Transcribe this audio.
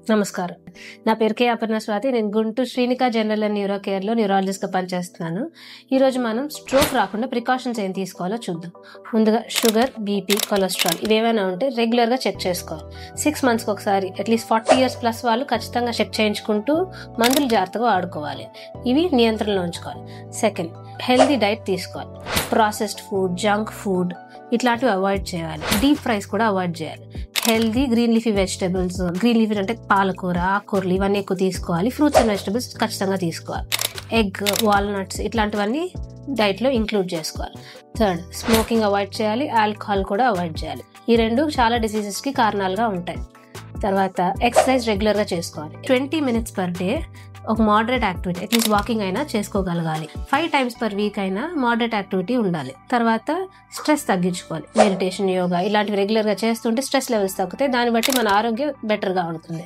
నమస్కారం. నా పేరు కే అపర్ణ స్వాతి. నేను Guntur Srinika general and neuro కేర్లో న్యూరాలజిస్ట్గా పనిచేస్తున్నాను. ఈరోజు మనం స్ట్రోక్ రాకుండా ప్రికాషన్స్ ఏం తీసుకోవాలో చూద్దాం. ముందుగా షుగర్, బీపీ, కొలెస్ట్రాల్ ఇవేమైనా ఉంటే రెగ్యులర్గా చెక్ చేసుకోవాలి. 6 monthsకి ఒకసారి అట్లీస్ట్ 40 years ప్లస్ వాళ్ళు ఖచ్చితంగా చెక్ చేయించుకుంటూ మందులు జాగ్రత్తగా వాడుకోవాలి. ఇవి నియంత్రణలో ఉంచుకోవాలి. సెకండ్, హెల్దీ డైట్ తీసుకోవాలి. ప్రాసెస్డ్ ఫుడ్, జంక్ ఫుడ్ ఇట్లాంటివి అవాయిడ్ చేయాలి. డీప్ ఫ్రైస్ కూడా అవాయిడ్ చేయాలి. Healthy green leafy vegetables, green leafy అంటే పాలకూర, ఆకుకూరలు ఇవన్నీ ఎక్కువ తీసుకోవాలి. ఫ్రూట్స్ అండ్ వెజిటబుల్స్ ఖచ్చితంగా తీసుకోవాలి. ఎగ్, వాల్నట్స్ ఇట్లాంటివన్నీ డైట్లో ఇంక్లూడ్ చేసుకోవాలి. థర్డ్, స్మోకింగ్ అవాయిడ్ చేయాలి. ఆల్కహాల్ కూడా అవాయిడ్ చేయాలి. ఈ రెండు చాలా డిసీజెస్కి కారణాలుగా ఉంటాయి. తర్వాత ఎక్సర్సైజ్ రెగ్యులర్గా చేసుకోవాలి. 20 minutes per day ఒక మోడరేట్ యాక్టివిటీ, అట్లీస్ట్ వాకింగ్ అయినా చేసుకోగలగాలి. 5 times per week అయినా మోడరేట్ యాక్టివిటీ ఉండాలి. తర్వాత స్ట్రెస్ తగ్గించుకోవాలి. మెడిటేషన్, యోగా ఇలాంటివి రెగ్యులర్గా చేస్తుంటే స్ట్రెస్ లెవెల్స్ తగ్గుతాయి. దాన్ని బట్టి మన ఆరోగ్యం బెటర్గా ఉంటుంది.